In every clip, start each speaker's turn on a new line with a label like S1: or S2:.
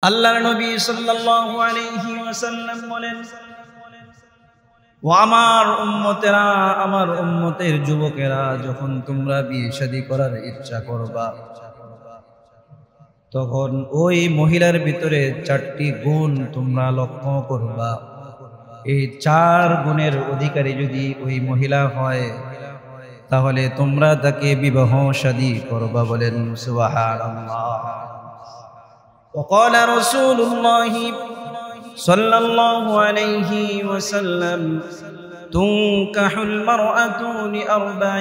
S1: আল্লাহর নবী সাল্লাল্লাহু আলাইহি ওয়াসাল্লাম বলেন, ও আমার উম্মতেরা, আমার উম্মতের যুবকেরা, যখন তোমরা বিয়ে শাদী করার ইচ্ছা করবা, তখন ওই মহিলার ভিতরে 4টি গুণ তোমরা লক্ষ্য করবা। এই 4 গুণের অধিকারী যদি ওই মহিলা হয়, তাহলে তোমরা তাকে বিবাহ শাদী করবা। বলেন সুবহানাল্লাহ। وقال رسول الله صلى الله عليه وسلم تنكح المرأة لأربع: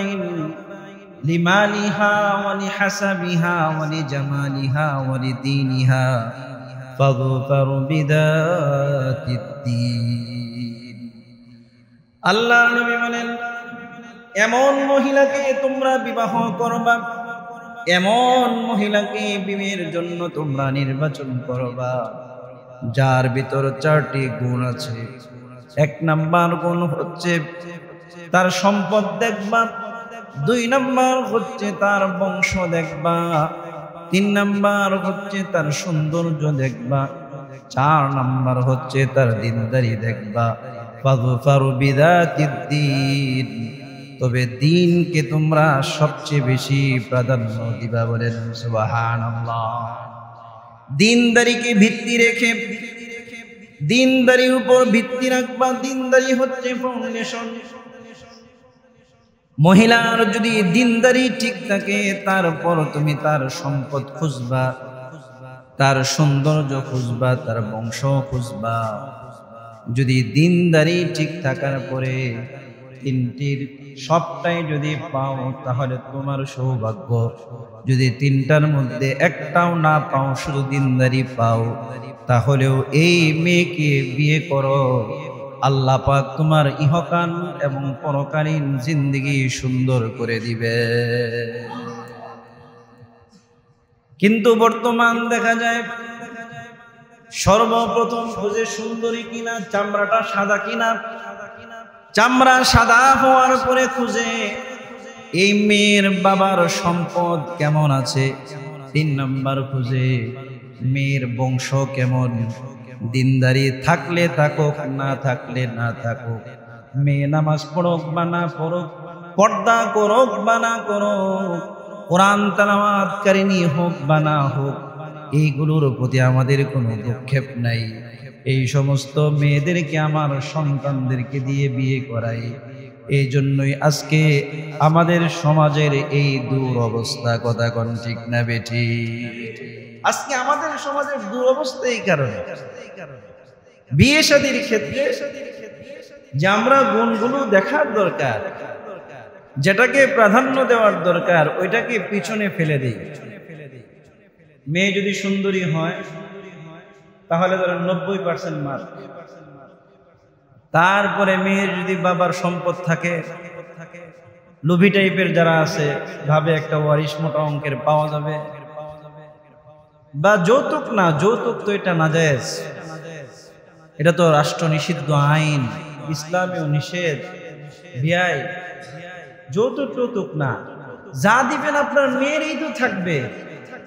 S1: لمالها ولحسبها ولجمالها ولدينها فاظفر بذات الدين। আল্লাহর নবী বলেন, এমন মহিলাকে তোমরা বিবাহ করবা, এমন মহিলাকে বিয়ের জন্য তোমরা নির্বাচন করবা যার ভিতর 4টি গুণ আছে। 1 নাম্বার গুণ হচ্ছে তার সম্পদ দেখবা, 2 নাম্বার হচ্ছে তার বংশ দেখবা, 3 নাম্বার হচ্ছে তার সৌন্দর্য দেখবা, 4 নাম্বার হচ্ছে তার দিনদারি দেখবা। ফাযফারু বিযাতিদ্দীন, তবে দিনকে তোমরা সবচেয়ে বেশি প্রাধান্য দিবা। বলেন সুবহানাল্লাহ। দিনদারিকে ভিত্তি রেখে, দিনদারির উপর ভিত্তি রাখবা। দিনদারি হচ্ছে ফাউন্ডেশন। মহিলার যদি দিনদারি ঠিক থাকে, তারপর তুমি তার সম্পদ খুঁজবা, তার সৌন্দর্য খুঁজবা, তার বংশ খুঁজবা। যদি দিনদারি ঠিক থাকার পরে 3টির সবটাই যদি পাও, তাহলে তোমার সৌভাগ্য। যদি 3টার মধ্যে একটাও না পাও, শুধু দিনদারি পাও, তাহলেও এই মেয়েকে বিয়ে করো। আল্লাহ পাক তোমার ইহকাল এবং পরকালীন জিন্দেগি সুন্দর করে দিবে। কিন্তু বর্তমান দেখা যায় সর্বপ্রথম খোঁজে সুন্দরী কিনা, চামড়াটা সাদা কিনা। চামড়া সাদা হওয়ার পরে খুঁজে এই মেয়ের বাবার সম্পদ কেমন আছে। 3 নাম্বার খুঁজে মেয়ের বংশ কেমন, দিনদারি থাকলে থাকুক, না থাকলে না থাকুক, মেয়ে নামাজ পড়ুক বা না পড়ুক, পর্দা করুক বা না করুক, কোরআন তেলাওয়াতকারিনী হোক বা না হোক, এইগুলোর প্রতি আমাদের কোনো ভ্রুক্ষেপ নাই। এই সমস্ত মেয়েদেরকে আমার সন্তানদেরকে দিয়ে বিয়ে করাই। এই জন্যই আজকে আমাদের সমাজের এই দুরবস্থা। কথা কোন ঠিক না বেঠি? আজকে আমাদের সমাজের দুরবস্থা এই কারণে, বিয়ে শাদীর ক্ষেত্রে যে আমরা গুণগুলো দেখার দরকার, যেটাকে প্রাধান্য দেওয়ার দরকার, ওইটাকে পিছনে ফেলে দিই। মেয়ে যদি সুন্দরী হয়, তাহলে ধরেন 90% মার্ক। তারপরে মেয়ের যদি বাবার সম্পদ থাকে, লোভী টাইপের যারা আছে, ভাবে একটা ওয়ারিশ মোটা অঙ্কের পাওয়া যাবে, বা যৌতুক না, যৌতুক তো এটা নাজায়েজ, এটা তো রাষ্ট্র নিষিদ্ধ আইন, ইসলামেও নিষেধ। বিয়াই যৌতুক টৌতুক না, যা দিবেন আপনার মেয়েরই তো থাকবে।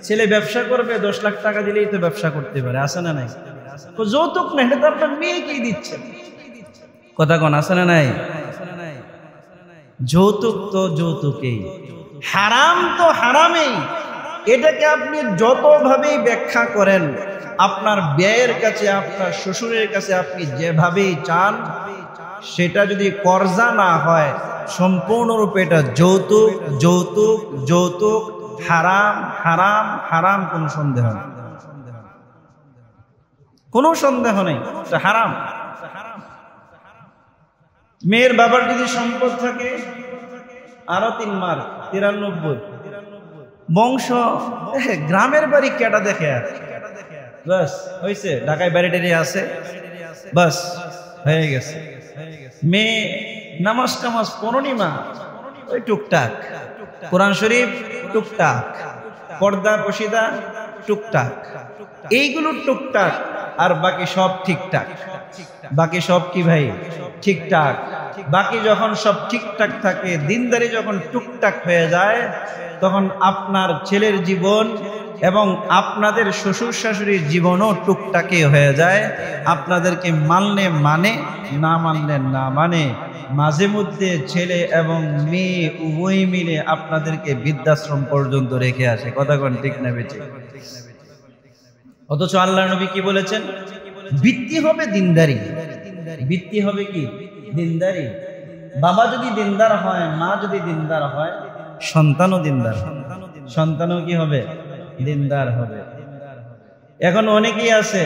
S1: ছেলে ব্যবসা করবে, 10 লাখ টাকা দিলেই তো ব্যবসা করতে পারে, আছে না নাই? তো যৌতুক না, এটা তো আপনার মেয়েকেই দিচ্ছে। কথা কোন আছে না নাই? যৌতুক তো যৌতুকেই, হারাম তো হারামেই। এটাকে আপনি যতভাবেই ব্যাখ্যা করেন, আপনার ব্যয়ের কাছে, আপনার শ্বশুরের কাছে আপনি যেভাবেই চান, সেটা যদি কর্জা না হয়, সম্পূর্ণরূপে এটা যৌতুক, যৌতুক, যৌতুক, হারাম, হারাম, হারাম। কোনো সন্দেহ নেই, কোনো সন্দেহ নেই, এটা হারাম। মেয়ের বাবার যদি সম্পদ থাকে, আরো 3 মার্ক, 93 বংশ। গ্রামের বাড়ি কেটা দেখে আর বাস হয়েছে, ঢাকায় বাড়ি টাড়ি আছে, বাস হয়ে গেছে। মেয়ে নামাজ টামাজ পূর্ণিমা ওই টুকটাক, কোরআন শরীফ টুকটাক, পর্দা পশিদা টুকটাক, এইগুলো টুকটাক, আর বাকি সব ঠিকঠাক। বাকি সব কি ভাই? ঠিকঠাক। বাকি যখন সব ঠিকঠাক থাকে, দিনদারি যখন টুকটাক হয়ে যায়, তখন আপনার ছেলের জীবন এবং আপনাদের শ্বশুর শাশুড়ির জীবনও টুকটাকে হয়ে যায়। আপনাদেরকে মানলে মানে, না মানলে না মানে। মাঝে মধ্যে ছেলে এবং মেয়ে উভয় মিলে আপনাদেরকে বৃদ্ধাশ্রম পর্যন্ত রেখে আসে। কথা কোন ঠিক না বেঠিক? অথচ আল্লাহর নবী কি বলেছেন? বৃত্তি হবে দিনদারি। বৃত্তি হবে কি? দিনদারি। বাবা যদি দিনদার হয়, মা যদি দিনদার হয়, সন্তানও দিনদার, সন্তানও কি হবে? দিনদার হবে। এখন অনেকেই আছে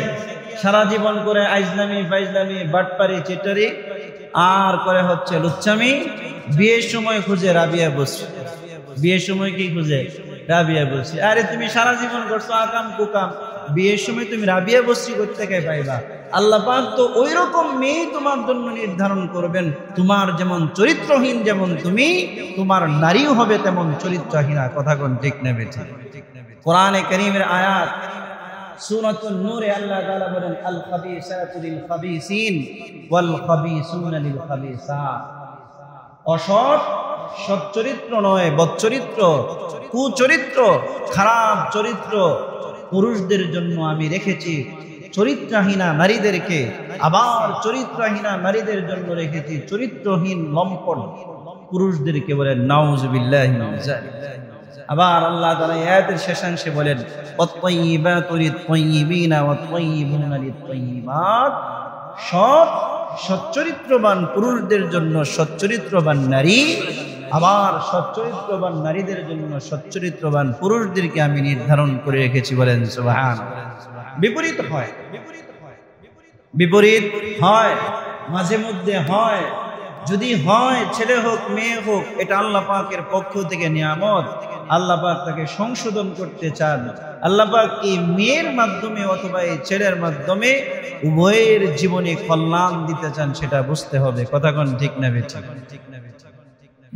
S1: সারা জীবন করে আইজলামি ফাইজলামি বাটপারি চিটারি আর করে হচ্ছে লুচ্চামি, বিয়ের সময় খুঁজে রাবিয়া বসছে। বিয়ের সময় কি খুঁজে? রাবিয়া বসছি। আরে তুমি সারা জীবন করছো আকাম কুকাম, বিয়ের সময় তুমি রাবিয়া বসছি করতে কে পাইবা? আল্লাহ পাক তো ওই রকম মেয়ে তোমার জন্য নির্ধারণ করবেন। তোমার যেমন চরিত্রহীন যেমন তুমি, তোমার নারীও হবে তেমন চরিত্রহীনা। কথা কোন ঠিক না বেঠিক? কোরআনে কারীমের আয়াত সূরাতুন নূরে আল্লাহ তাআলা বলেন, আল খাবিসাতু লিল খাবিসিন ওয়াল খাবিসুনা লিল খাবিসাত। অসৎ সচ্চরিত্র নয়, বদচরিত্র, কুচরিত্র, খারাপ চরিত্র পুরুষদের জন্য আমি রেখেছি চরিত্রহীনা নারীদেরকে, আবার চরিত্রহীনা নারীদের জন্য রেখেছি চরিত্রহীন লম্পট পুরুষদেরকে। বলেন নাউযুবিল্লাহি মিন যালিক। আবার আল্লাহ তাআলা আয়াতের শেষাংশে বলেন, ওয়াত-তাইয়্যিবাতু লিত-তাইয়্যিবিনা ওয়াত-তাইয়্যিবুনা লিত-তাইয়্যিবাত। সৎ সচ্চরিত্রবান পুরুষদের জন্য সচ্চরিত্রবান নারী, আবার সচ্চরিত্রবান নারীদের জন্য সচ্চরিত্রবান পুরুষদেরকে আমি নির্ধারণ করে রেখেছি। বলেন সুবহানাল্লাহ। বিপরীত হয়, বিপরীত হয়, মাঝে মধ্যে হয়। যদি হয় ছেলে হোক মেয়ে হোক, এটা আল্লাহ পাকের পক্ষ থেকে নিয়ামত। আল্লাহ পাক তাকে সংশোধন করতে চান। আল্লাহ পাক এই মেয়ের মাধ্যমে অথবা এই ছেলের মাধ্যমে উভয়ের জীবনে কল্যাণ দিতে চান, সেটা বুঝতে হবে। কথা কোন ঠিক না বেঠিক?